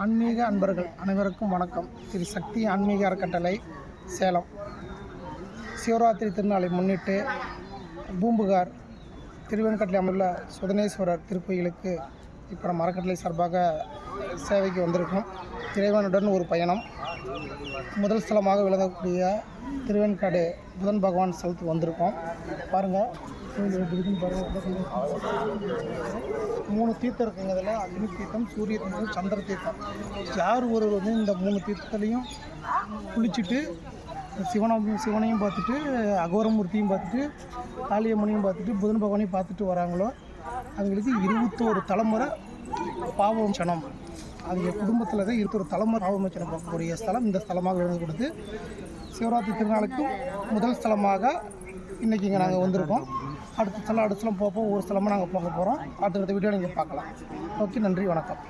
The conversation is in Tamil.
ஆன்மீக அன்பர்கள் அனைவருக்கும் வணக்கம். திரு சக்தி ஆன்மீக அறக்கட்டளை சேலம் சிவராத்திரி திருநாளை முன்னிட்டு பூம்புகார் திருவெண்கட்டில் அமைந்துள்ள சுதனேஸ்வரர் திருக்கோயிலுக்கு இப்போ நம்ம அறக்கட்டளை சார்பாக சேவைக்கு வந்திருக்கோம். இறைவனுடன் ஒரு பயணம். முதல் ஸ்தலமாக விளங்கக்கூடிய திருவெண்காடு புதன் பகவான் ஸ்தலத்துக்கு வந்திருக்கோம். பாருங்கள், பாருங்கள், 3 தீர்த்தம் இருக்குங்க. இதில் அக்னி தீர்த்தம், சூரிய தீர்த்தம், சந்திர தீர்த்தம். யார் ஒரு இந்த 3 தீர்த்தத்துலேயும் குளிச்சுட்டு சிவனையும் பார்த்துட்டு, அகோரமூர்த்தியும் பார்த்துட்டு, காளியம்மனையும் பார்த்துட்டு, புதன் பகவானையும் பார்த்துட்டு வராங்களோ அவங்களுக்கு 21 தலைமுறை பாவமோசனம். அவங்க குடும்பத்தில் தான் 21 தலைமுறை பாவமோசனம் பார்க்கக்கூடிய ஸ்தலம் இந்த ஸ்தலமாக விளங்கி கொடுத்து சிவராத்திரி திருநாளுக்கும் முதல் ஸ்தலமாக இன்றைக்கி இங்கே நாங்கள் வந்திருக்கோம். அடுத்த ஸ்தலம் போப்போம். ஒரு ஸ்தலமாக நாங்கள் போக போகிறோம். அடுத்த வீடியோ நீங்கள் பார்க்கலாம். ஓகே, நன்றி, வணக்கம்.